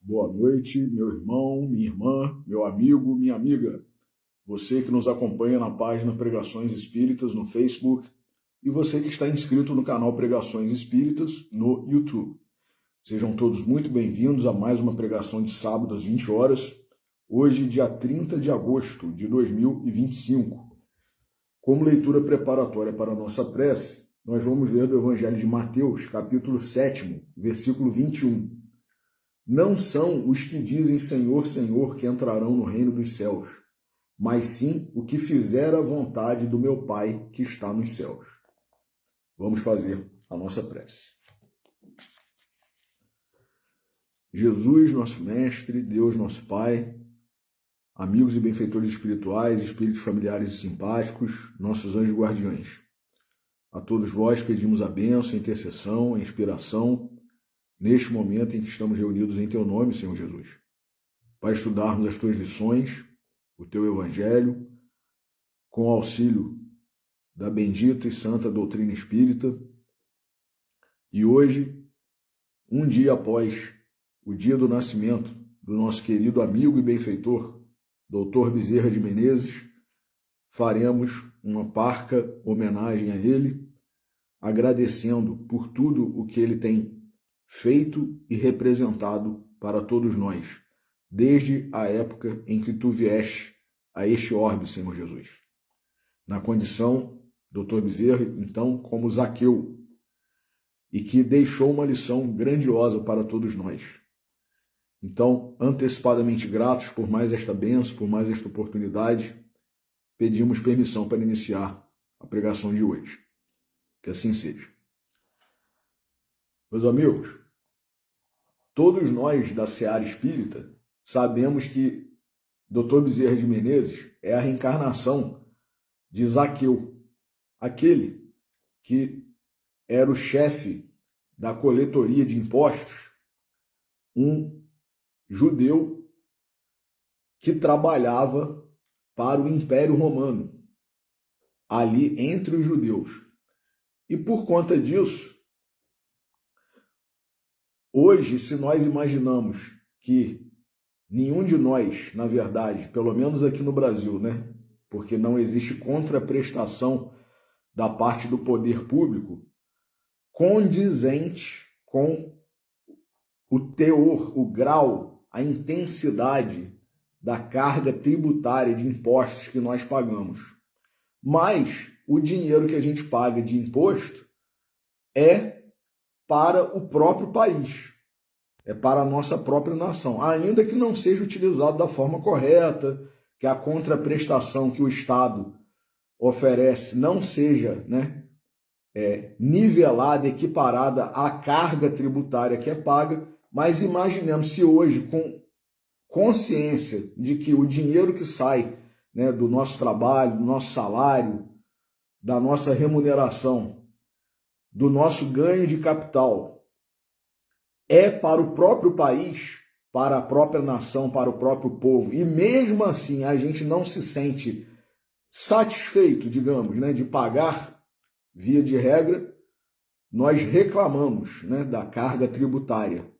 Boa noite, meu irmão, minha irmã, meu amigo, minha amiga. Você que nos acompanha na página Pregações Espíritas no Facebook e você que está inscrito no canal Pregações Espíritas no YouTube. Sejam todos muito bem-vindos a mais uma pregação de sábado às 20 horas, hoje, dia 30 de agosto de 2025. Como leitura preparatória para a nossa prece, nós vamos ler do Evangelho de Mateus, capítulo 7, versículo 21. Não são os que dizem Senhor, Senhor que entrarão no reino dos céus, mas sim o que fizer a vontade do meu Pai que está nos céus. Vamos fazer a nossa prece. Jesus, nosso Mestre, Deus, nosso Pai, amigos e benfeitores espirituais, espíritos familiares e simpáticos, nossos anjos guardiães. A todos vós pedimos a bênção, a intercessão, a inspiração, neste momento em que estamos reunidos em Teu nome, Senhor Jesus, para estudarmos as Tuas lições, o Teu Evangelho, com o auxílio da bendita e santa doutrina espírita. E hoje, um dia após o dia do nascimento do nosso querido amigo e benfeitor, Dr. Bezerra de Menezes, faremos uma parca homenagem a ele, agradecendo por tudo o que ele tem feito e representado para todos nós, desde a época em que tu vieste a este orbe, Senhor Jesus. Na condição, Dr. Bezerra, então, como Zaqueu, e que deixou uma lição grandiosa para todos nós. Então, antecipadamente gratos por mais esta bênção, por mais esta oportunidade, pedimos permissão para iniciar a pregação de hoje. Que assim seja. Meus amigos, todos nós da Seara Espírita sabemos que Dr. Bezerra de Menezes é a reencarnação de Zaqueu, aquele que era o chefe da coletoria de impostos, um judeu que trabalhava para o Império Romano, ali entre os judeus. E por conta disso, hoje, se nós imaginamos que nenhum de nós, na verdade, pelo menos aqui no Brasil, né? Porque não existe contraprestação da parte do poder público condizente com o teor, o grau, a intensidade da carga tributária de impostos que nós pagamos. Mas o dinheiro que a gente paga de imposto é para o próprio país, é para a nossa própria nação, ainda que não seja utilizado da forma correta, que a contraprestação que o Estado oferece não seja, nivelada, equiparada à carga tributária que é paga, mas imaginemos se hoje, com consciência de que o dinheiro que sai, do nosso trabalho, do nosso salário, da nossa remuneração, do nosso ganho de capital, é para o próprio país, para a própria nação, para o próprio povo, e mesmo assim a gente não se sente satisfeito, digamos, de pagar, via de regra, nós reclamamos da carga tributária.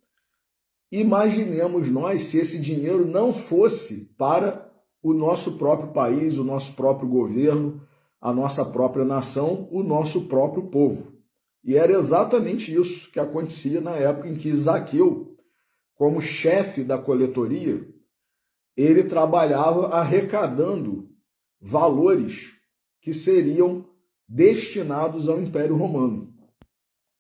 Imaginemos nós se esse dinheiro não fosse para o nosso próprio país, o nosso próprio governo, a nossa própria nação, o nosso próprio povo. E era exatamente isso que acontecia na época em que Zaqueu, como chefe da coletoria, ele trabalhava arrecadando valores que seriam destinados ao Império Romano.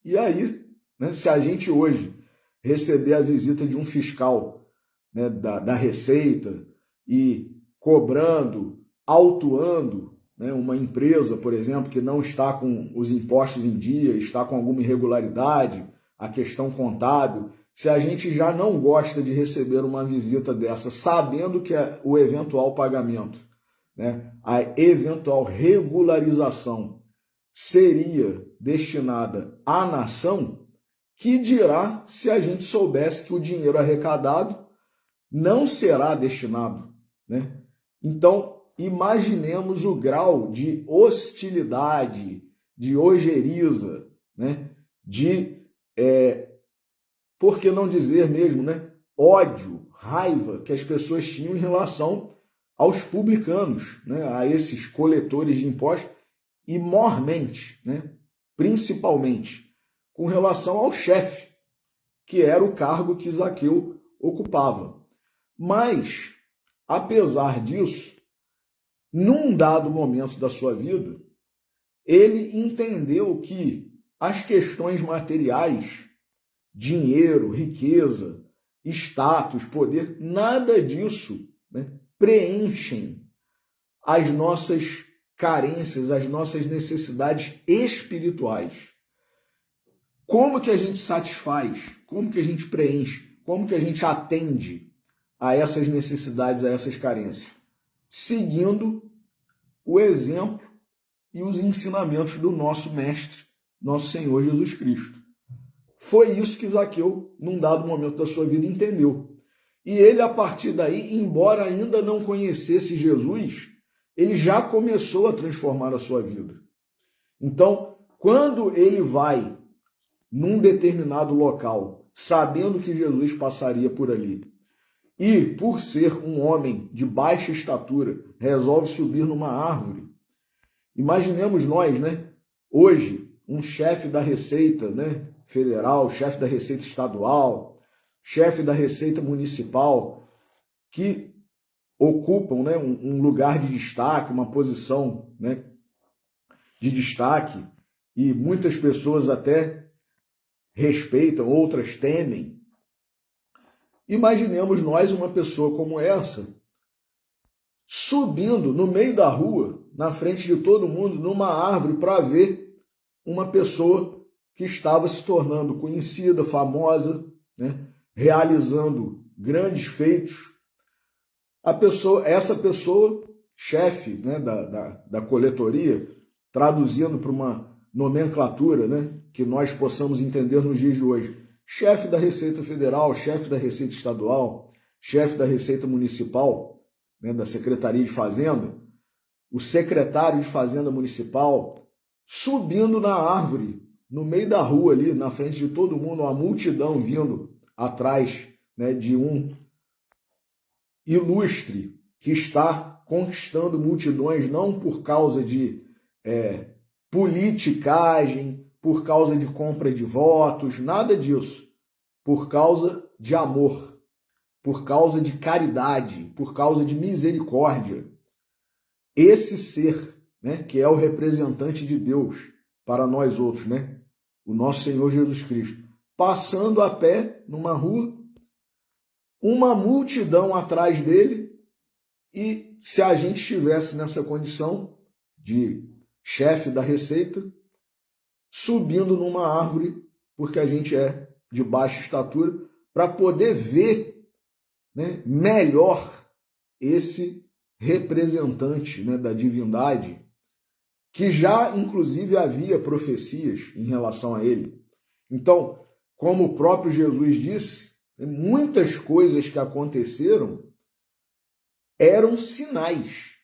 E aí, se a gente hoje receber a visita de um fiscal da Receita e cobrando, autuando uma empresa, por exemplo, que não está com os impostos em dia, está com alguma irregularidade, a questão contábil, se a gente já não gosta de receber uma visita dessa, sabendo que o eventual pagamento, a eventual regularização seria destinada à nação, que dirá se a gente soubesse que o dinheiro arrecadado não será destinado, Então, imaginemos o grau de hostilidade, de ojeriza, por que não dizer mesmo, ódio, raiva que as pessoas tinham em relação aos publicanos, né, a esses coletores de impostos, e mormente, né, principalmente, com relação ao chefe, que era o cargo que Zaqueu ocupava. Mas, apesar disso, num dado momento da sua vida, ele entendeu que as questões materiais, dinheiro, riqueza, status, poder, nada disso, né, preenchem as nossas carências, as nossas necessidades espirituais. Como que a gente satisfaz? Como que a gente preenche? Como que a gente atende a essas necessidades, a essas carências? Seguindo o exemplo e os ensinamentos do nosso Mestre, nosso Senhor Jesus Cristo. Foi isso que Zaqueu, num dado momento da sua vida, entendeu. E ele, a partir daí, embora ainda não conhecesse Jesus, ele já começou a transformar a sua vida. Então, quando ele vai num determinado local, sabendo que Jesus passaria por ali, e por ser um homem de baixa estatura, resolve subir numa árvore. Imaginemos nós, né? Hoje, um chefe da Receita, né, Federal, chefe da Receita Estadual, chefe da Receita Municipal, que ocupam, né, um lugar de destaque, uma posição, né, de destaque, e muitas pessoas até respeitam, outras temem. Imaginemos nós uma pessoa como essa, subindo no meio da rua, na frente de todo mundo, numa árvore, para ver uma pessoa que estava se tornando conhecida, famosa, né, realizando grandes feitos. Essa pessoa, chefe, né, da coletoria, traduzindo para uma nomenclatura, né, que nós possamos entender nos dias de hoje, chefe da Receita Federal, chefe da Receita Estadual, chefe da Receita Municipal, né, da Secretaria de Fazenda, o secretário de Fazenda Municipal, subindo na árvore, no meio da rua ali, na frente de todo mundo, uma multidão vindo atrás, né, de um ilustre que está conquistando multidões não por causa de politicagem, por causa de compra de votos, nada disso. Por causa de amor, por causa de caridade, por causa de misericórdia. Esse ser, né, que é o representante de Deus para nós outros, né, o nosso Senhor Jesus Cristo, passando a pé numa rua, uma multidão atrás dele, e se a gente estivesse nessa condição de chefe da Receita, subindo numa árvore, porque a gente é de baixa estatura, para poder ver, né, melhor esse representante, né, da divindade, que já inclusive havia profecias em relação a ele. Então, como o próprio Jesus disse, muitas coisas que aconteceram eram sinais,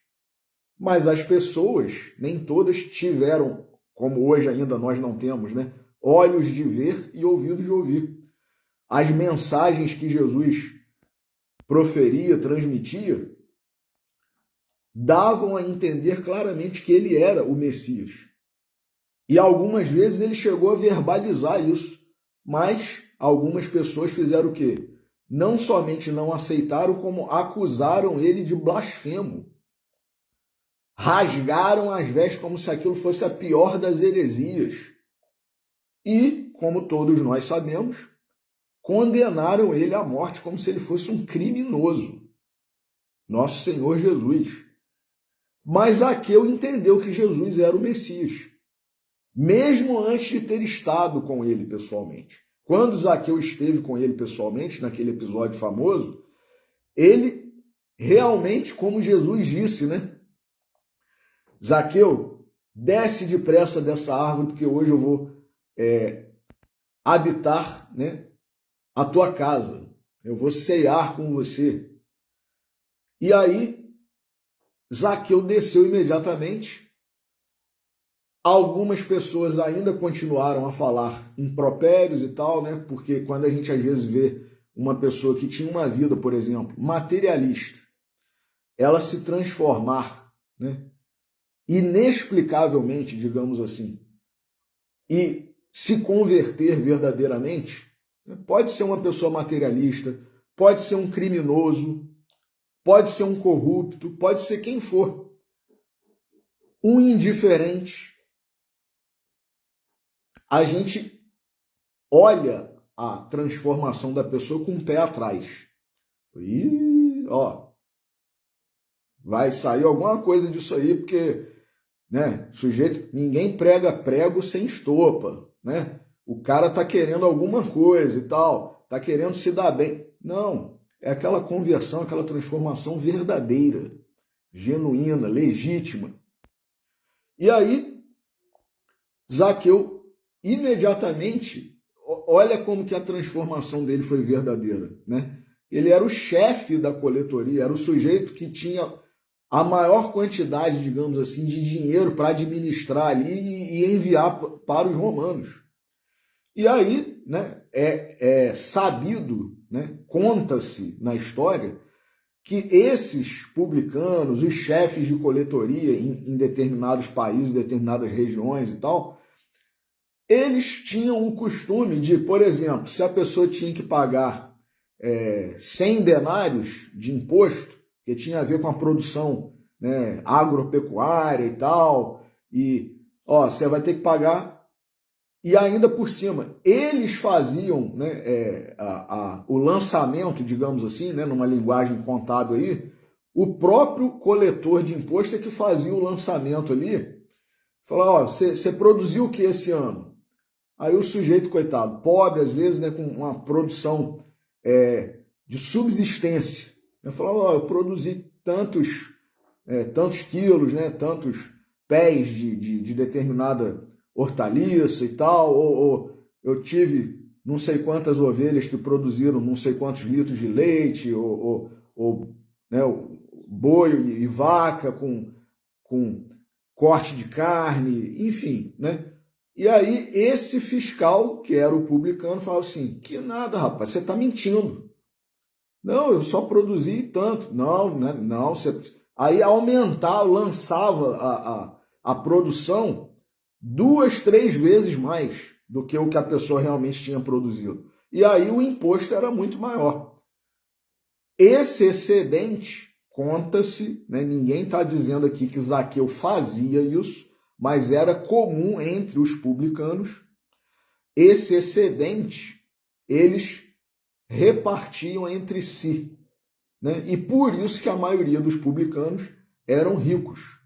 mas as pessoas, nem todas tiveram, como hoje ainda nós não temos, né, olhos de ver e ouvidos de ouvir. As mensagens que Jesus proferia, transmitia, davam a entender claramente que ele era o Messias. E algumas vezes ele chegou a verbalizar isso, mas algumas pessoas fizeram o quê? Não somente não aceitaram, como acusaram ele de blasfemo. Rasgaram as vestes como se aquilo fosse a pior das heresias. E, como todos nós sabemos, condenaram ele à morte como se ele fosse um criminoso. Nosso Senhor Jesus. Mas Zaqueu entendeu que Jesus era o Messias, mesmo antes de ter estado com ele pessoalmente. Quando Zaqueu esteve com ele pessoalmente, naquele episódio famoso, ele realmente, como Jesus disse, né? Zaqueu, desce depressa dessa árvore, porque hoje eu vou habitar, né, a tua casa. Eu vou cear com você. E aí, Zaqueu desceu imediatamente. Algumas pessoas ainda continuaram a falar impropérios e tal, né? Porque quando a gente às vezes vê uma pessoa que tinha uma vida, por exemplo, materialista, ela se transformar, né, inexplicavelmente, digamos assim, e se converter verdadeiramente, pode ser uma pessoa materialista, pode ser um criminoso, pode ser um corrupto, pode ser quem for, um indiferente. A gente olha a transformação da pessoa com o pé atrás. E, ó, vai sair alguma coisa disso aí, porque, né, sujeito, ninguém prega prego sem estopa, né? O cara tá querendo alguma coisa e tal, tá querendo se dar bem. Não, é aquela conversão, aquela transformação verdadeira, genuína, legítima. E aí, Zaqueu imediatamente, olha como que a transformação dele foi verdadeira, né? Ele era o chefe da coletoria, era o sujeito que tinha a maior quantidade, digamos assim, de dinheiro para administrar ali e enviar para os romanos. E aí, né, é sabido, né, conta-se na história, que esses publicanos, os chefes de coletoria em determinados países, determinadas regiões e tal, eles tinham o costume de, por exemplo, se a pessoa tinha que pagar 100 denários de imposto, que tinha a ver com a produção, né, agropecuária e tal, e ó, você vai ter que pagar, e ainda por cima, eles faziam, né, o lançamento, digamos assim, né, numa linguagem contábil aí, o próprio coletor de imposto é que fazia o lançamento ali, falava, ó, você produziu o que esse ano? Aí o sujeito, coitado, pobre às vezes, né, com uma produção de subsistência, eu falava, ó, eu produzi tantos quilos, né, tantos pés de determinada hortaliça e tal, ou eu tive não sei quantas ovelhas que produziram não sei quantos litros de leite, ou né, boi e vaca com corte de carne, enfim, né? E aí esse fiscal, que era o publicano, falava assim, que nada, rapaz, você está mentindo. Não, eu só produzi tanto. Não, né? Não, você... Aí aumentava, lançava a produção 2, 3 vezes mais do que o que a pessoa realmente tinha produzido. E aí o imposto era muito maior. Esse excedente, conta-se, né? Ninguém está dizendo aqui que Zaqueu fazia isso, mas era comum entre os publicanos. Esse excedente, eles repartiam entre si, né? E por isso que a maioria dos publicanos eram ricos.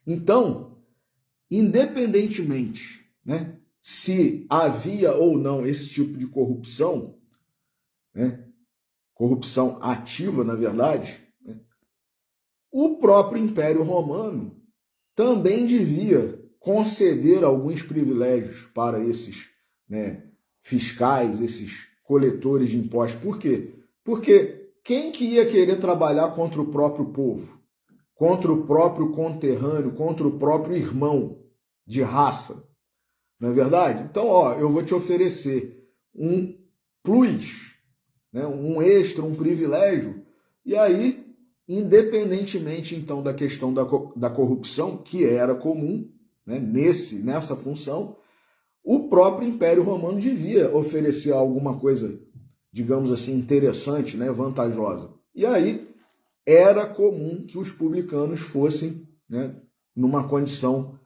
Então, independentemente, né, se havia ou não esse tipo de corrupção, né, corrupção ativa, na verdade, né, o próprio Império Romano também devia conceder alguns privilégios para esses, né, fiscais, esses coletores de impostos. Por quê? Porque quem que ia querer trabalhar contra o próprio povo? Contra o próprio conterrâneo, contra o próprio irmão de raça? Não é verdade? Então, ó, eu vou te oferecer um plus, né, um extra, um privilégio, e aí, independentemente então da questão da corrupção, que era comum, né, nessa função, o próprio Império Romano devia oferecer alguma coisa, digamos assim, interessante, né, vantajosa. E aí era comum que os publicanos fossem, né, numa condição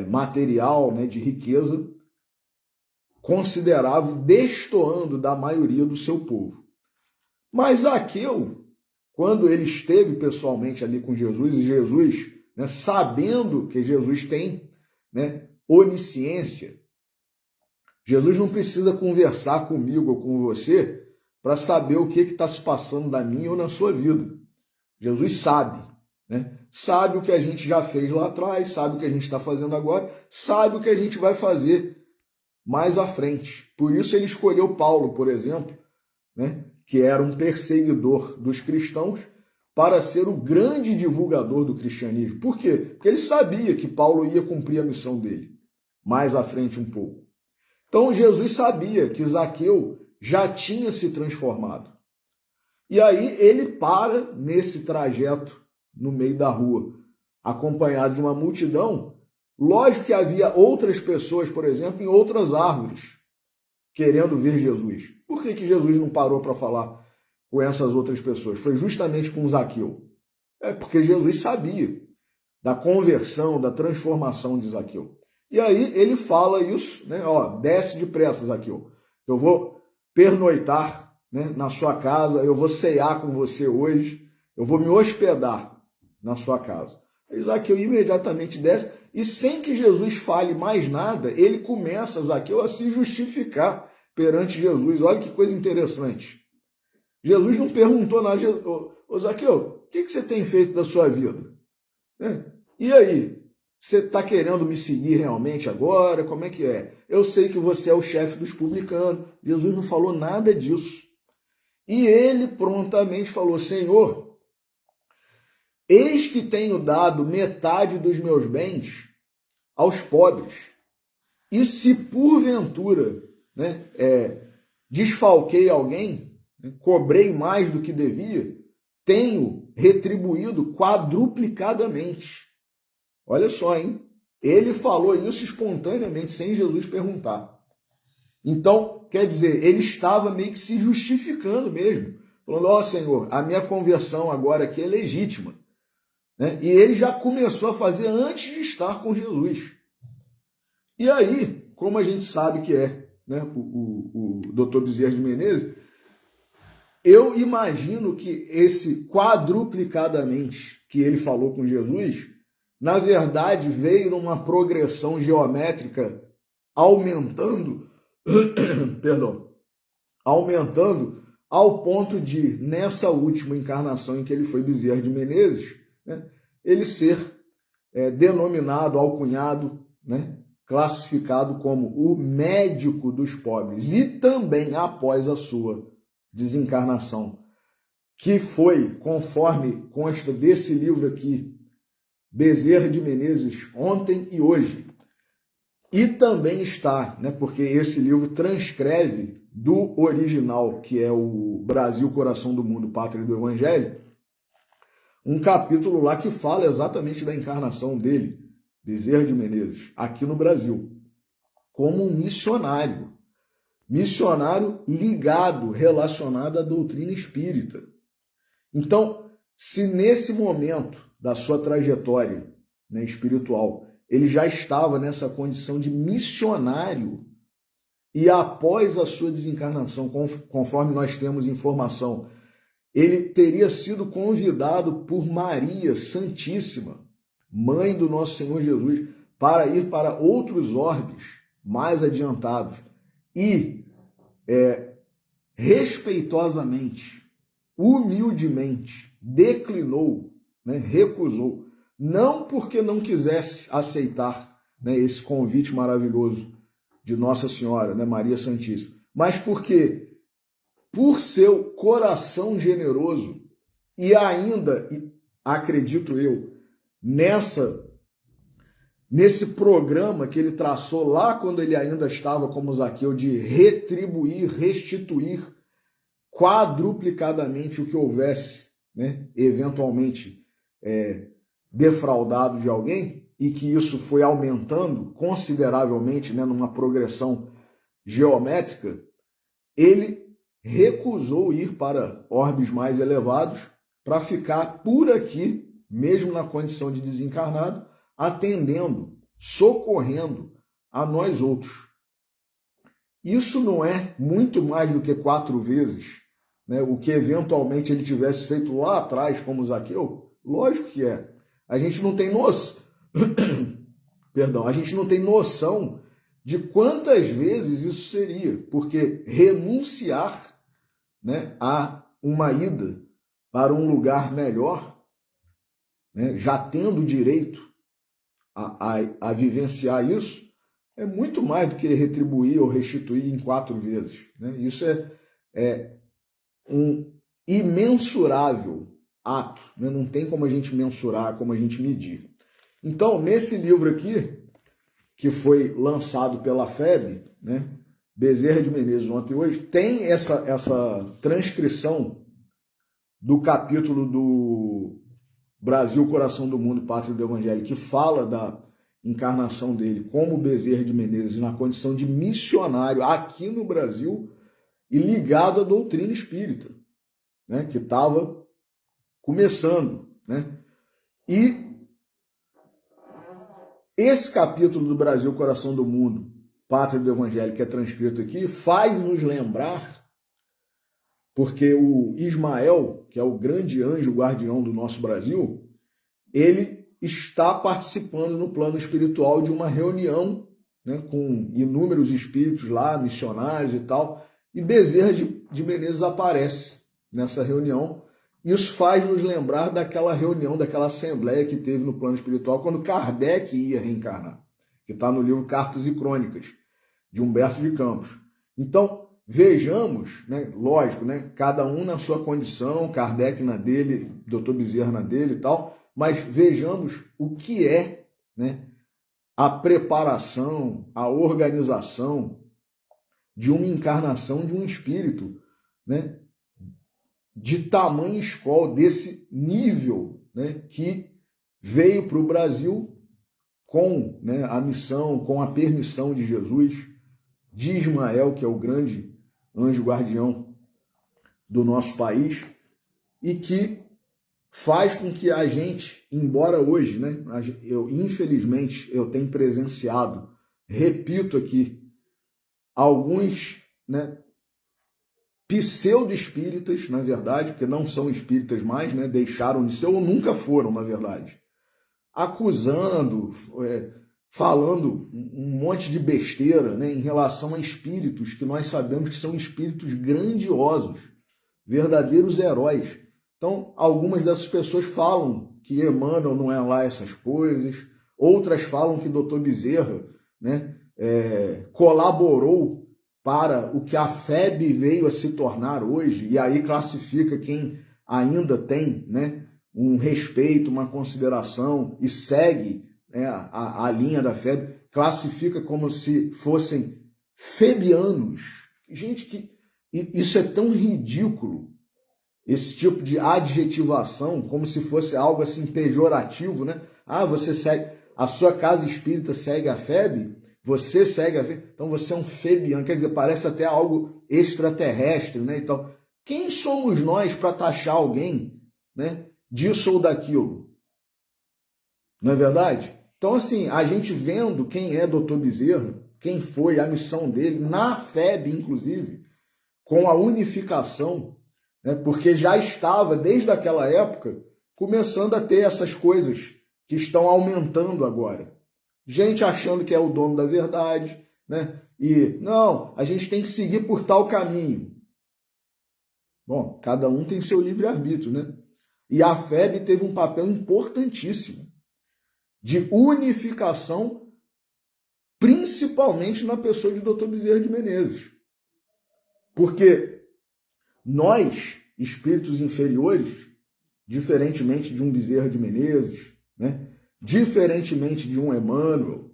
material, né, de riqueza considerável, destoando da maioria do seu povo. Mas Zaqueu, quando ele esteve pessoalmente ali com Jesus, e Jesus, né, sabendo que Jesus tem, né, onisciência, Jesus não precisa conversar comigo ou com você para saber o que está se passando na minha ou na sua vida. Jesus sabe, né? Sabe o que a gente já fez lá atrás, sabe o que a gente está fazendo agora, sabe o que a gente vai fazer mais à frente. Por isso ele escolheu Paulo, por exemplo, né, que era um perseguidor dos cristãos, para ser o grande divulgador do cristianismo. Por quê? Porque ele sabia que Paulo ia cumprir a missão dele, mais à frente um pouco. Então Jesus sabia que Zaqueu já tinha se transformado. E aí ele para nesse trajeto no meio da rua, acompanhado de uma multidão. Lógico que havia outras pessoas, por exemplo, em outras árvores, querendo ver Jesus. Por que Jesus não parou para falar com essas outras pessoas? Foi justamente com Zaqueu. É porque Jesus sabia da conversão, da transformação de Zaqueu. E aí ele fala isso, né? Ó, desce depressa, Zaqueu. Eu vou pernoitar, né, na sua casa, eu vou cear com você hoje, eu vou me hospedar na sua casa. Aí Zaqueu imediatamente desce, e sem que Jesus fale mais nada, ele começa, Zaqueu, a se justificar perante Jesus. Olha que coisa interessante. Jesus não perguntou nada. Ô Zaqueu, o que você tem feito da sua vida? E aí? Você está querendo me seguir realmente agora? Como é que é? Eu sei que você é o chefe dos publicanos. Jesus não falou nada disso. E ele prontamente falou, Senhor, eis que tenho dado metade dos meus bens aos pobres. E se porventura, né, desfalquei alguém, né, cobrei mais do que devia, tenho retribuído quadruplicadamente. Olha só, hein? Ele falou isso espontaneamente, sem Jesus perguntar. Então, quer dizer, ele estava meio que se justificando mesmo. Falando, ó Senhor, a minha conversão agora aqui é legítima. Né? E ele já começou a fazer antes de estar com Jesus. E aí, como a gente sabe que é, né, o Dr. Bezerra de Menezes, eu imagino que esse quadruplicadamente que ele falou com Jesus, na verdade, veio numa progressão geométrica aumentando, perdão, aumentando ao ponto de, nessa última encarnação em que ele foi Bezerra de Menezes, né, ele ser denominado, alcunhado, né, classificado como o médico dos pobres, e também após a sua desencarnação, que foi, conforme consta desse livro aqui, Bezerra de Menezes, ontem e hoje. E também está, né, porque esse livro transcreve do original, que é o Brasil, Coração do Mundo, Pátria do Evangelho, um capítulo lá que fala exatamente da encarnação dele, Bezerra de Menezes, aqui no Brasil, como um missionário ligado, relacionado à doutrina espírita. Então, se nesse momento da sua trajetória, né, espiritual, ele já estava nessa condição de missionário, e após a sua desencarnação, conforme nós temos informação, ele teria sido convidado por Maria Santíssima, mãe do nosso Senhor Jesus, para ir para outros orbes mais adiantados e respeitosamente, humildemente, declinou, né, recusou, não porque não quisesse aceitar, né, esse convite maravilhoso de Nossa Senhora, né, Maria Santíssima, mas porque, por seu coração generoso, e ainda, acredito eu, nesse programa que ele traçou lá quando ele ainda estava como Zaqueu, de retribuir, restituir quadruplicadamente o que houvesse, né, eventualmente defraudado de alguém, e que isso foi aumentando consideravelmente, né, numa progressão geométrica, ele recusou ir para orbes mais elevados para ficar por aqui, mesmo na condição de desencarnado, atendendo, socorrendo a nós outros. Isso não é muito mais do que 4 vezes, né, o que eventualmente ele tivesse feito lá atrás, como Zaqueu? Lógico que é. A gente não tem noção, a gente não tem noção de quantas vezes isso seria, porque renunciar, né, a uma ida para um lugar melhor, né, já tendo direito a vivenciar isso, é muito mais do que retribuir ou restituir em 4 vezes. Né? Isso é um imensurável ato, né? Não tem como a gente mensurar, como a gente medir. Então, nesse livro aqui, que foi lançado pela FEB, né, Bezerra de Menezes ontem e hoje, tem essa transcrição do capítulo do Brasil, Coração do Mundo, Pátria do Evangelho, que fala da encarnação dele como Bezerra de Menezes na condição de missionário aqui no Brasil e ligado à doutrina espírita, né, que estava começando, né? E esse capítulo do Brasil, Coração do Mundo, Pátria do Evangelho, que é transcrito aqui, faz nos lembrar, porque o Ismael, que é o grande anjo guardião do nosso Brasil, ele está participando no plano espiritual de uma reunião, né, com inúmeros espíritos lá, missionários e tal, e Bezerra de Menezes aparece nessa reunião. Isso faz nos lembrar daquela reunião, daquela assembleia que teve no plano espiritual quando Kardec ia reencarnar, que está no livro Cartas e Crônicas, de Humberto de Campos. Então, vejamos, né, lógico, né, cada um na sua condição, Kardec na dele, Dr. Bezerra na dele e tal, mas vejamos o que é, né, a preparação, a organização de uma encarnação de um espírito, né, de tamanha escola, desse nível, né, que veio para o Brasil com, né, a missão, com a permissão de Jesus, de Ismael, que é o grande anjo guardião do nosso país, e que faz com que a gente, embora hoje, né, infelizmente, eu tenho presenciado, repito aqui, alguns, né, pseudo-espíritas, na verdade, porque não são espíritas mais, né, deixaram de ser ou nunca foram, na verdade, acusando, falando um monte de besteira, né, em relação a espíritos que nós sabemos que são espíritos grandiosos, verdadeiros heróis. Então, algumas dessas pessoas falam que Emmanuel não é lá essas coisas, outras falam que Dr. Bezerra, né, colaborou para o que a FEB veio a se tornar hoje, e aí classifica quem ainda tem, né, um respeito, uma consideração e segue, né, a linha da FEB, classifica como se fossem febianos. Gente, que isso é tão ridículo, esse tipo de adjetivação, como se fosse algo assim pejorativo, né? Ah, você segue, a sua casa espírita segue a FEB, você segue a FEB, então você é um febiano, quer dizer, parece até algo extraterrestre, né? Então, quem somos nós para taxar alguém, né, disso ou daquilo? Não é verdade? Então, assim, a gente vendo quem é Dr. Bezerra, quem foi a missão dele, na FEB, inclusive, com a unificação, né, porque já estava, desde aquela época, começando a ter essas coisas que estão aumentando agora. Gente achando que é o dono da verdade, né? E, não, a gente tem que seguir por tal caminho. Bom, cada um tem seu livre-arbítrio, né? E a FEB teve um papel importantíssimo de unificação, principalmente na pessoa de Dr. Bezerra de Menezes. Porque nós, espíritos inferiores, diferentemente de um Bezerra de Menezes, né, diferentemente de um Emmanuel,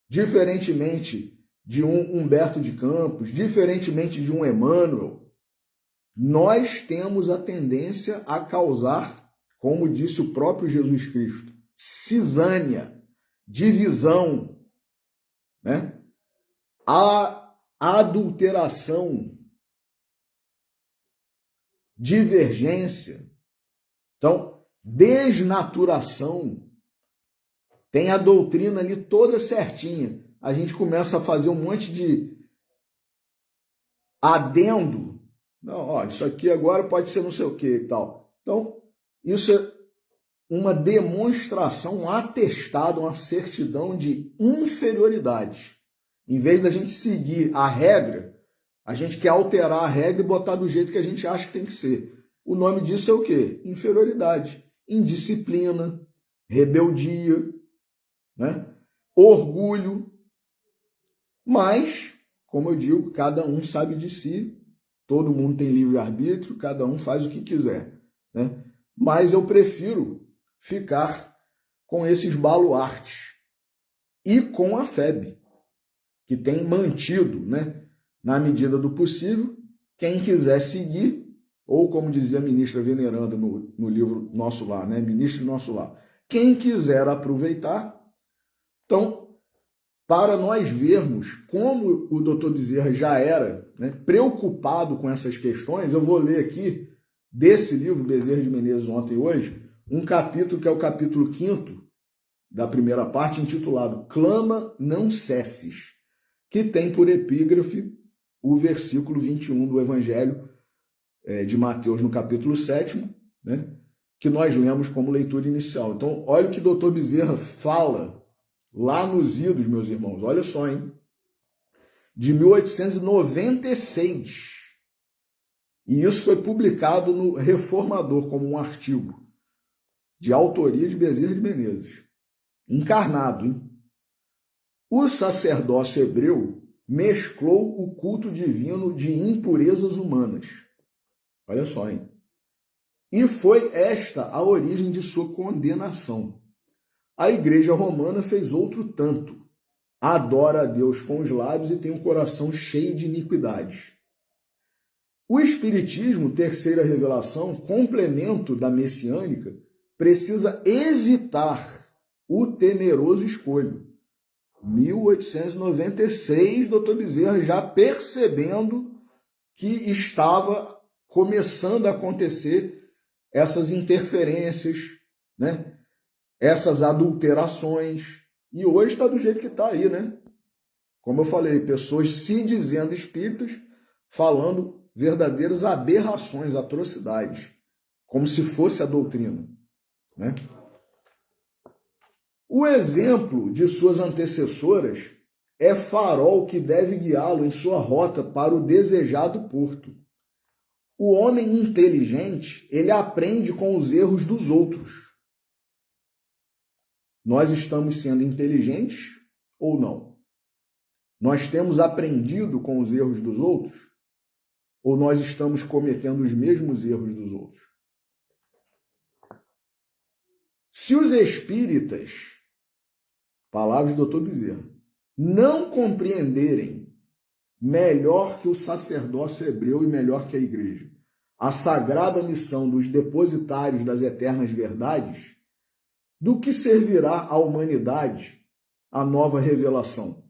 diferentemente de um Humberto de Campos, diferentemente de um Emmanuel, nós temos a tendência a causar, como disse o próprio Jesus Cristo, cisânia, divisão, né, a adulteração, divergência. Então, desnaturação. Tem a doutrina ali toda certinha. A gente começa a fazer um monte de adendo. Não, ó, isso aqui agora pode ser não sei o que e tal. Então, isso é uma demonstração, um atestado, uma certidão de inferioridade. Em vez da gente seguir a regra, a gente quer alterar a regra e botar do jeito que a gente acha que tem que ser. O nome disso é o quê? Inferioridade, indisciplina, rebeldia, né? Orgulho. Mas, como eu digo, cada um sabe de si, todo mundo tem livre-arbítrio, cada um faz o que quiser, né? Mas eu prefiro ficar com esses baluartes e com a FEB, que tem mantido, né, na medida do possível, quem quiser seguir, ou como dizia a ministra veneranda no livro Nosso Lar, né? Ministro Nosso Lar, quem quiser aproveitar. Então, para nós vermos como o doutor Bezerra já era, né, preocupado com essas questões, eu vou ler aqui desse livro, Bezerra de Menezes, Ontem e Hoje, um capítulo que é o capítulo 5º da primeira parte, intitulado Clama, não cesses, que tem por epígrafe o versículo 21 do Evangelho de Mateus, no capítulo 7º, né, que nós lemos como leitura inicial. Então, olha o que o doutor Bezerra fala lá nos Idos, meus irmãos. Olha só, hein? De 1896. E isso foi publicado no Reformador como um artigo de autoria de Bezerra de Menezes. Encarnado, hein? O sacerdócio hebreu mesclou o culto divino de impurezas humanas. Olha só, hein? E foi esta a origem de sua condenação. A Igreja Romana fez outro tanto. Adora a Deus com os lábios e tem um coração cheio de iniquidades. O Espiritismo, terceira revelação, complemento da messiânica, precisa evitar o temeroso escolho. 1896, doutor Bezerra já percebendo que estava começando a acontecer essas interferências, né? Essas adulterações. E hoje está do jeito que está aí, né? Como eu falei, pessoas se dizendo espíritas, falando verdadeiras aberrações, atrocidades, como se fosse a doutrina, né? O exemplo de suas antecessoras é farol que deve guiá-lo em sua rota para o desejado porto. O homem inteligente, ele aprende com os erros dos outros. Nós estamos sendo inteligentes ou não? Nós temos aprendido com os erros dos outros? Ou nós estamos cometendo os mesmos erros dos outros? Se os espíritas, palavras do Dr. Bezerra, não compreenderem melhor que o sacerdócio hebreu e melhor que a igreja a sagrada missão dos depositários das eternas verdades, do que servirá à humanidade a nova revelação?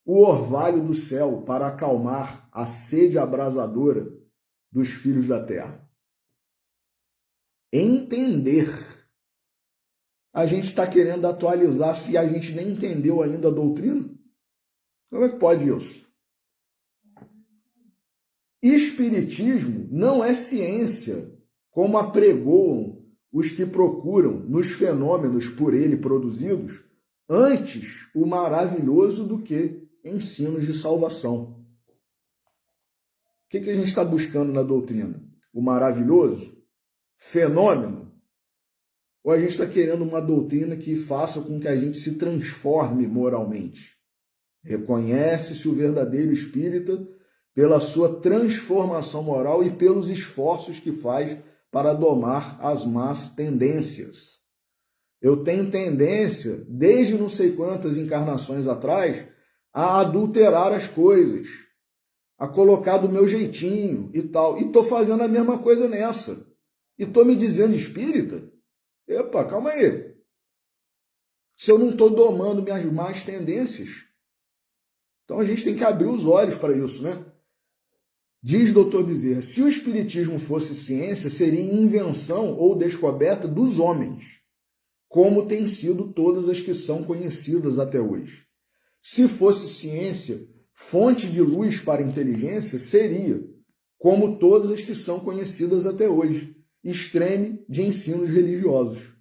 O orvalho do céu para acalmar a sede abrasadora dos filhos da terra. Entender. A gente está querendo atualizar se a gente nem entendeu ainda a doutrina? Como é que pode isso? Espiritismo não é ciência, como apregoam os que procuram nos fenômenos por ele produzidos, antes o maravilhoso do que ensinos de salvação. O que a gente está buscando na doutrina? O maravilhoso? Fenômeno? Ou a gente está querendo uma doutrina que faça com que a gente se transforme moralmente? Reconhece-se o verdadeiro espírita pela sua transformação moral e pelos esforços que faz para domar as más tendências. Eu tenho tendência, desde não sei quantas encarnações atrás, a adulterar as coisas, a colocar do meu jeitinho e tal. E estou fazendo a mesma coisa nessa. E estou me dizendo espírita? Epa, calma aí. Se eu não estou domando minhas más tendências. Então a gente tem que abrir os olhos para isso, né? Diz Dr. Bezerra, se o espiritismo fosse ciência, seria invenção ou descoberta dos homens, como tem sido todas as que são conhecidas até hoje. Se fosse ciência, fonte de luz para a inteligência, seria, como todas as que são conhecidas até hoje, extreme de ensinos religiosos.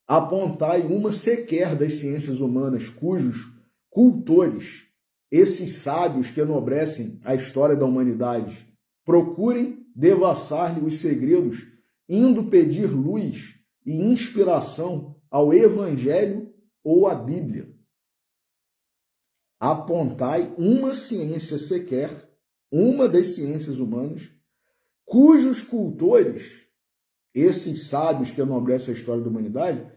Apontai uma sequer das ciências humanas, cujos cultores, esses sábios que enobrecem a história da humanidade, procurem devassar-lhe os segredos, indo pedir luz e inspiração ao Evangelho ou à Bíblia. Apontai uma ciência sequer, uma das ciências humanas, cujos cultores, esses sábios que enobrecem a história da humanidade,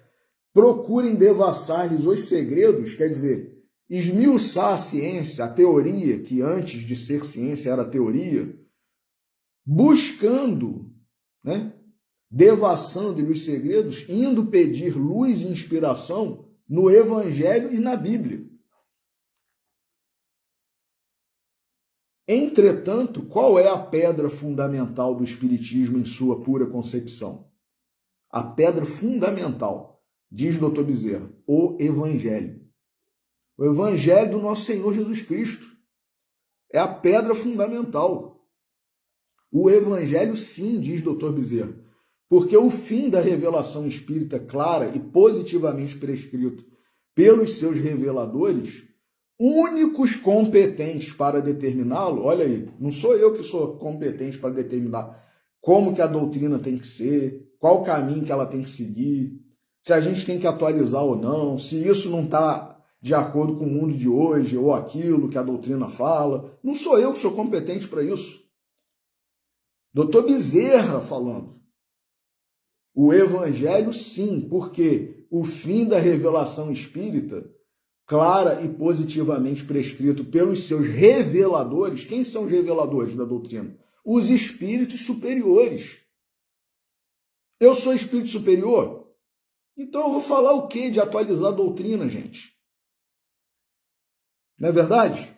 procurem devassar-lhes os segredos, quer dizer, esmiuçar a ciência, a teoria, que antes de ser ciência era teoria, buscando, né, devassando-lhe os segredos, indo pedir luz e inspiração no Evangelho e na Bíblia. Entretanto, qual é a pedra fundamental do Espiritismo em sua pura concepção? A pedra fundamental, diz Dr. Bezerra, o Evangelho. O Evangelho do nosso Senhor Jesus Cristo é a pedra fundamental. O Evangelho, sim, diz Dr. Bezerra, porque o fim da revelação espírita clara e positivamente prescrito pelos seus reveladores, únicos competentes para determiná-lo, olha aí, não sou eu que sou competente para determinar como que a doutrina tem que ser, qual o caminho que ela tem que seguir, se a gente tem que atualizar ou não, se isso não está de acordo com o mundo de hoje ou aquilo que a doutrina fala. Não sou eu que sou competente para isso. Doutor Bezerra falando. O Evangelho, sim, porque o fim da revelação espírita, clara e positivamente prescrito pelos seus reveladores. Quem são os reveladores da doutrina? Os espíritos superiores. Eu sou espírito superior? Então eu vou falar o quê de atualizar a doutrina, gente? Não é verdade?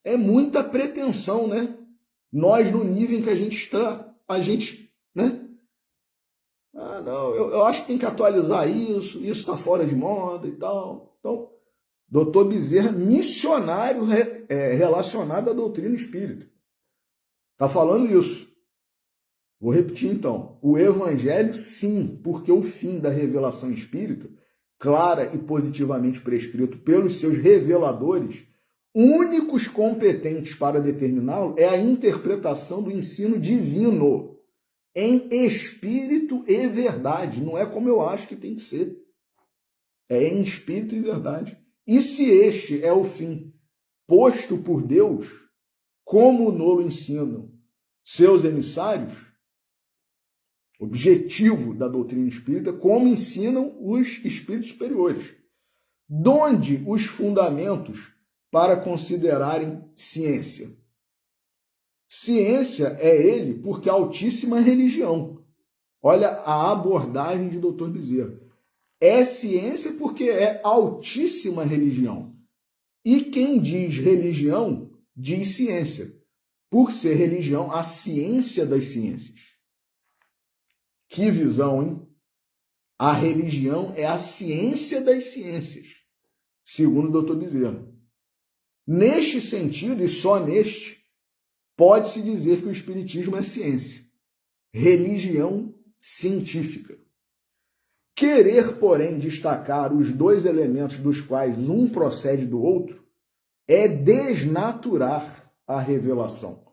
É muita pretensão, né? Nós, no nível em que a gente está, né? Ah, não, eu acho que tem que atualizar isso está fora de moda e tal. Então, Dr. Bezerra, missionário relacionado à doutrina espírita. Está falando isso. Vou repetir então. O Evangelho, sim, porque o fim da revelação espírita, clara e positivamente prescrito pelos seus reveladores, únicos competentes para determiná-lo, é a interpretação do ensino divino, em espírito e verdade. Não é como eu acho que tem que ser. É em espírito e verdade. E se este é o fim posto por Deus, como nolo ensinam seus emissários, objetivo da doutrina espírita, como ensinam os espíritos superiores, donde os fundamentos para considerarem ciência. Ciência é ele porque a altíssima religião. Olha a abordagem de Dr. Bezerra. É ciência porque é altíssima religião. E quem diz religião, diz ciência. Por ser religião, a ciência das ciências. Que visão, hein? A religião é a ciência das ciências, segundo o Dr. Bezerra. Neste sentido, e só neste, pode-se dizer que o Espiritismo é ciência, religião científica. Querer, porém, destacar os dois elementos dos quais um procede do outro é desnaturar a revelação,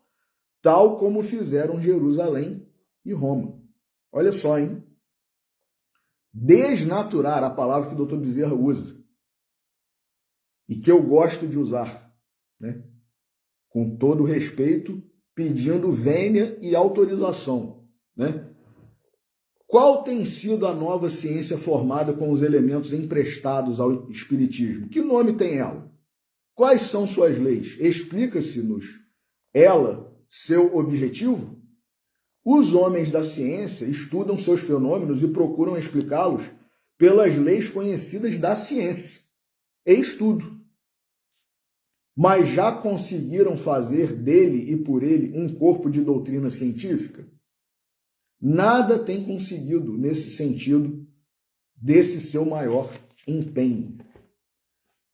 tal como fizeram Jerusalém e Roma. Olha só, hein? Desnaturar, a palavra que o Dr. Bezerra usa, e que eu gosto de usar, né? Com todo respeito, pedindo vênia e autorização, né? Qual tem sido a nova ciência formada com os elementos emprestados ao Espiritismo? Que nome tem ela? Quais são suas leis? Explica-se-nos ela, seu objetivo? Os homens da ciência estudam seus fenômenos e procuram explicá-los pelas leis conhecidas da ciência e estudo. Mas já conseguiram fazer dele e por ele um corpo de doutrina científica? Nada tem conseguido nesse sentido desse seu maior empenho.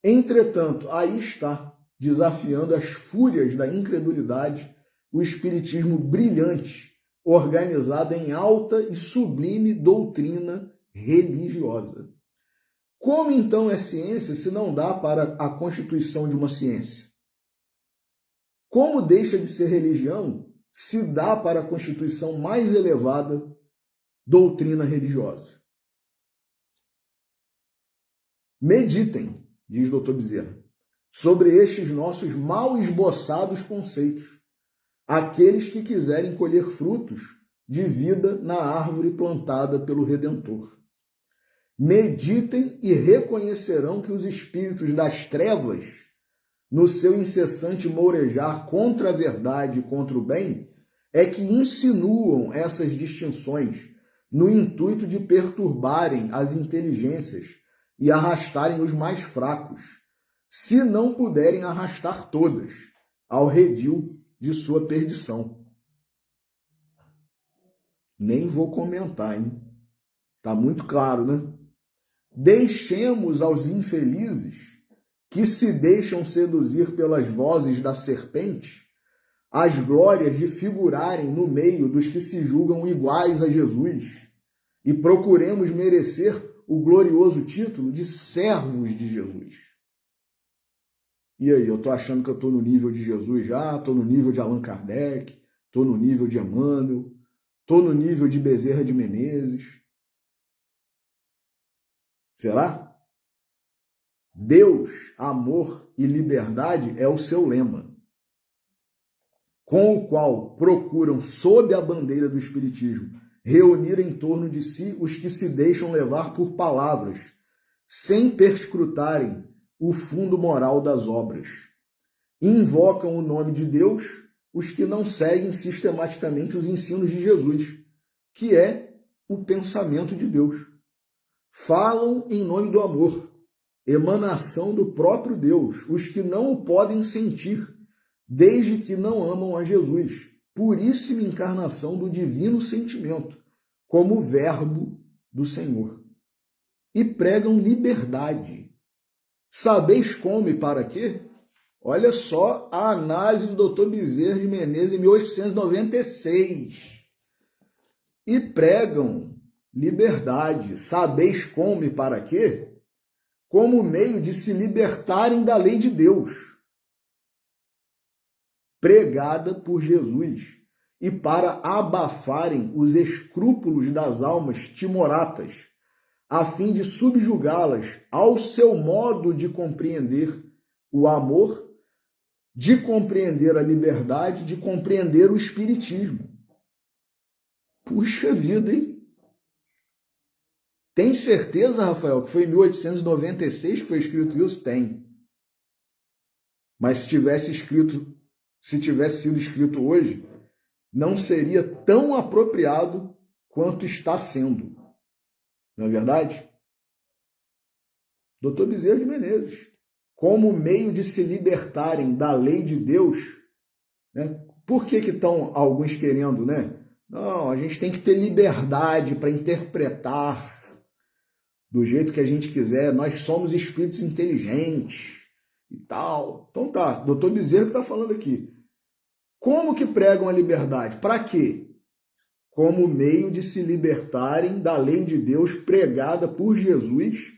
Entretanto, aí está, desafiando as fúrias da incredulidade, o espiritismo brilhante, organizado em alta e sublime doutrina religiosa. Como então é ciência se não dá para a constituição de uma ciência? Como deixa de ser religião se dá para a constituição mais elevada, doutrina religiosa? Meditem, diz Dr. Bezerra, sobre estes nossos mal esboçados conceitos, aqueles que quiserem colher frutos de vida na árvore plantada pelo Redentor. meditem e reconhecerão que os espíritos das trevas, no seu incessante mourejar contra a verdade e contra o bem, é que insinuam essas distinções no intuito de perturbarem as inteligências e arrastarem os mais fracos, se não puderem arrastar todas ao redil de sua perdição. Nem vou comentar, hein? Tá muito claro, né? Deixemos aos infelizes que se deixam seduzir pelas vozes da serpente as glórias de figurarem no meio dos que se julgam iguais a Jesus e procuremos merecer o glorioso título de servos de Jesus. E aí, eu estou achando que eu estou no nível de Jesus já, estou no nível de Allan Kardec, estou no nível de Emmanuel, estou no nível de Bezerra de Menezes. Será? Deus, amor e liberdade é o seu lema, com o qual procuram, sob a bandeira do Espiritismo, reunir em torno de si os que se deixam levar por palavras, sem perscrutarem o fundo moral das obras. Invocam o nome de Deus os que não seguem sistematicamente os ensinos de Jesus, que é o pensamento de Deus. Falam em nome do amor, emanação do próprio Deus, os que não o podem sentir, desde que não amam a Jesus, puríssima encarnação do divino sentimento, como verbo do Senhor. E pregam liberdade. Sabeis como e para quê? Olha só a análise do Dr. Bezerra de Menezes em 1896. E pregam liberdade. Sabeis como e para quê? Como meio de se libertarem da lei de Deus, pregada por Jesus, e para abafarem os escrúpulos das almas timoratas, a fim de subjugá-las ao seu modo de compreender o amor, de compreender a liberdade, de compreender o espiritismo. Puxa vida, hein? Tem certeza, Rafael, que foi em 1896 que foi escrito isso? Tem. Mas se tivesse sido escrito hoje, não seria tão apropriado quanto está sendo. Não é verdade? Dr. Bezerra de Menezes. Como meio de se libertarem da lei de Deus, né? Por que estão alguns querendo, né? Não, a gente tem que ter liberdade para interpretar do jeito que a gente quiser, nós somos espíritos inteligentes e tal. Então tá, Dr. Bezerra que está falando aqui. Como que pregam a liberdade? Para quê? Como meio de se libertarem da lei de Deus pregada por Jesus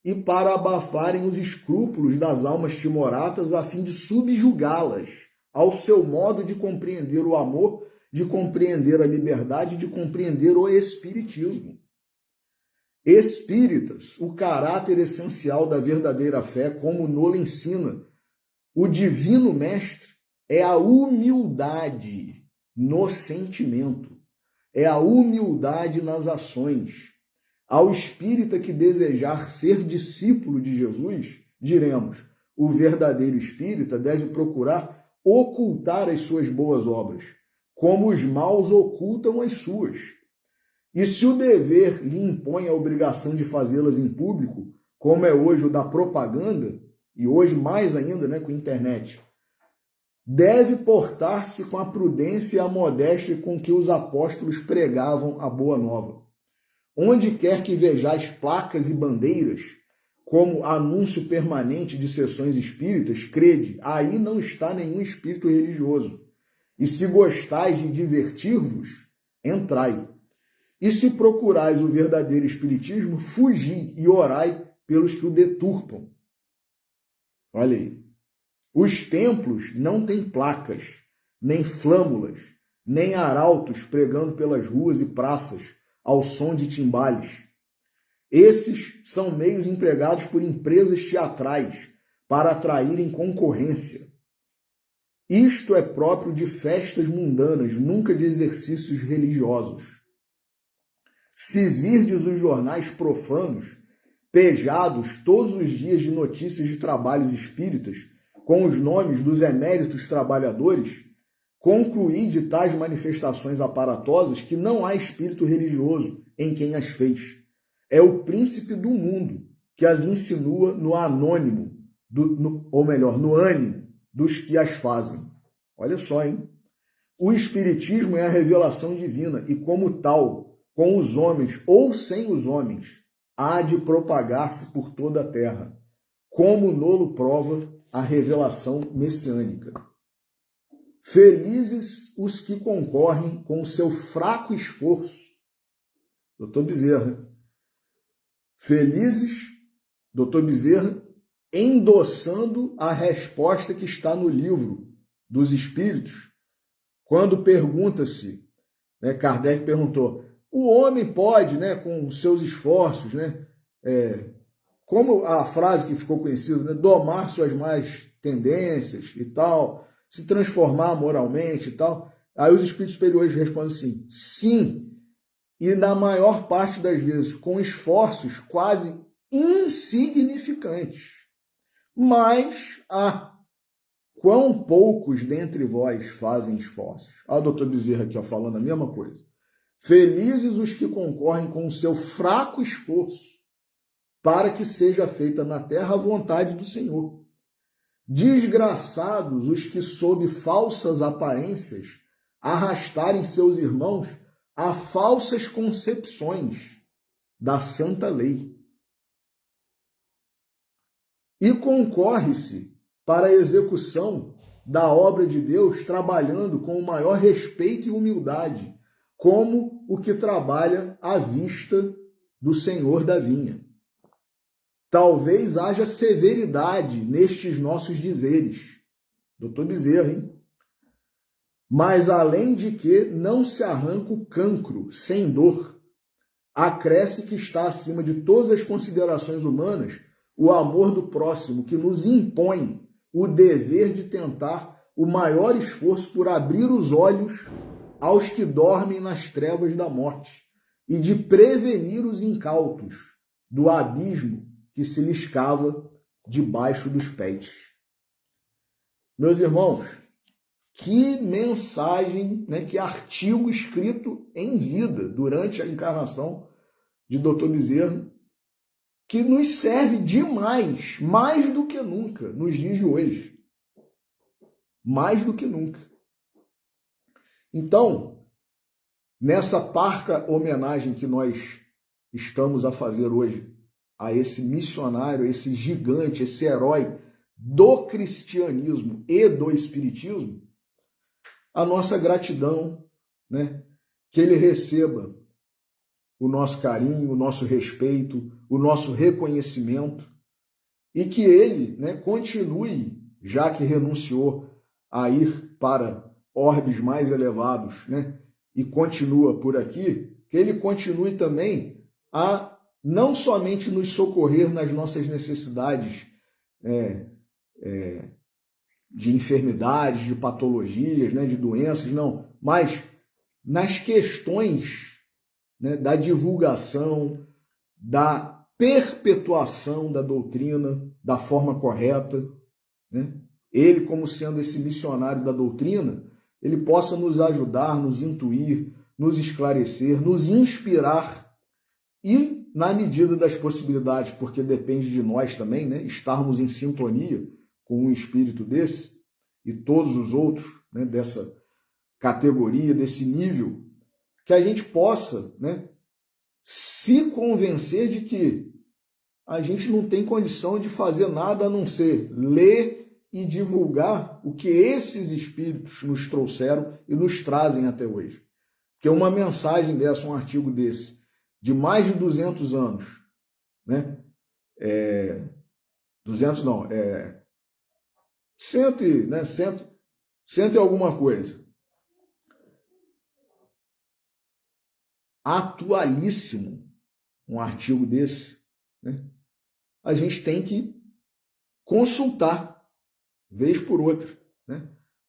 e para abafarem os escrúpulos das almas timoratas a fim de subjugá-las ao seu modo de compreender o amor, de compreender a liberdade, de compreender o espiritismo. Espíritas, o caráter essencial da verdadeira fé, como Nola ensina, o divino mestre, é a humildade no sentimento, é a humildade nas ações. Ao espírita que desejar ser discípulo de Jesus, diremos, o verdadeiro espírita deve procurar ocultar as suas boas obras, como os maus ocultam as suas. E se o dever lhe impõe a obrigação de fazê-las em público, como é hoje o da propaganda, e hoje mais ainda, né, com a internet, deve portar-se com a prudência e a modéstia com que os apóstolos pregavam a boa nova. Onde quer que vejais placas e bandeiras, como anúncio permanente de sessões espíritas, crede, aí não está nenhum espírito religioso. E se gostais de divertir-vos, entrai. E se procurais o verdadeiro espiritismo, fugi e orai pelos que o deturpam. Olha aí. Os templos não têm placas, nem flâmulas, nem arautos pregando pelas ruas e praças ao som de timbales. Esses são meios empregados por empresas teatrais para atraírem concorrência. Isto é próprio de festas mundanas, nunca de exercícios religiosos. Se virdes os jornais profanos, pejados todos os dias de notícias de trabalhos espíritas, com os nomes dos eméritos trabalhadores, concluí de tais manifestações aparatosas que não há espírito religioso em quem as fez. É o príncipe do mundo que as insinua no anônimo, ou melhor, no ânimo dos que as fazem. Olha só, hein? O espiritismo é a revelação divina e, como tal, com os homens ou sem os homens, há de propagar-se por toda a terra, como nolo prova a revelação messiânica. Felizes os que concorrem com o seu fraco esforço. Doutor Bezerra. Felizes, doutor Bezerra, endossando a resposta que está no livro dos Espíritos, quando pergunta-se, né, Kardec perguntou, o homem pode, né, com os seus esforços, né, como a frase que ficou conhecida, né, domar suas más tendências e tal, se transformar moralmente e tal. Aí os espíritos superiores respondem assim, sim, e na maior parte das vezes com esforços quase insignificantes. Mas, quão poucos dentre vós fazem esforços? O doutor Bezerra aqui falando a mesma coisa. Felizes os que concorrem com o seu fraco esforço para que seja feita na terra a vontade do Senhor. Desgraçados os que, sob falsas aparências, arrastarem seus irmãos a falsas concepções da santa lei. E concorre-se para a execução da obra de Deus, trabalhando com o maior respeito e humildade, como o que trabalha à vista do Senhor da vinha. Talvez haja severidade nestes nossos dizeres. Doutor Bezerra, hein? Mas além de que não se arranca o cancro sem dor, acresce que está acima de todas as considerações humanas o amor do próximo, que nos impõe o dever de tentar o maior esforço por abrir os olhos aos que dormem nas trevas da morte e de prevenir os incautos do abismo que se lhes cava debaixo dos pés. Meus irmãos, que mensagem, né, que artigo escrito em vida durante a encarnação de Dr. Bezerra, que nos serve demais, mais do que nunca, nos dias de hoje. Mais do que nunca. Então, nessa parca homenagem que nós estamos a fazer hoje a esse missionário, esse gigante, esse herói do cristianismo e do espiritismo, a nossa gratidão, né, que ele receba o nosso carinho, o nosso respeito, o nosso reconhecimento e que ele, né, continue, já que renunciou a ir para orbes mais elevados, né, e continua por aqui, que ele continue também a não somente nos socorrer nas nossas necessidades de enfermidades, de patologias, né, de doenças, não, mas nas questões, né, da divulgação, da perpetuação da doutrina da forma correta, né? Ele, como sendo esse missionário da doutrina, ele possa nos ajudar, nos intuir, nos esclarecer, nos inspirar e, na medida das possibilidades, porque depende de nós também, né, estarmos em sintonia com um espírito desse e todos os outros, né, dessa categoria, desse nível, que a gente possa, né, se convencer de que a gente não tem condição de fazer nada a não ser ler e divulgar o que esses espíritos nos trouxeram e nos trazem até hoje. Porque uma mensagem dessa, um artigo desse, de mais de 200 anos, né? 200 não, 100 e alguma coisa. Atualíssimo, um artigo desse, né? A gente tem que consultar, vez por outra, né?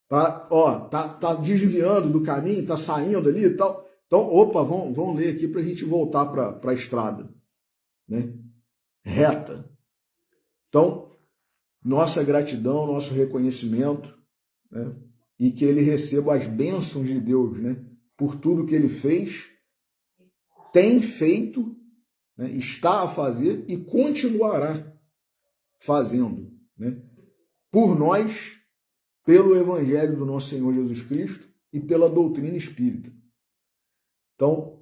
Tá desviando do caminho, tá saindo ali e tal. Então, opa, vamos ler aqui para a gente voltar para a estrada, né? reta. Então, nossa gratidão, nosso reconhecimento, né? E que ele receba as bênçãos de Deus, né? Por tudo que ele fez, tem feito, né? Está a fazer e continuará fazendo, né? Por nós, pelo Evangelho do nosso Senhor Jesus Cristo e pela doutrina espírita. Então,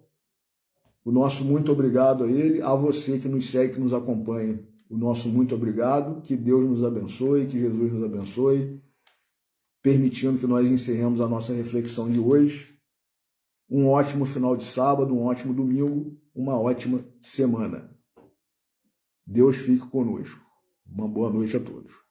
o nosso muito obrigado a ele, a você que nos segue, que nos acompanha. O nosso muito obrigado, que Deus nos abençoe, que Jesus nos abençoe, permitindo que nós encerremos a nossa reflexão de hoje. Um ótimo final de sábado, um ótimo domingo, uma ótima semana. Deus fique conosco. Uma boa noite a todos.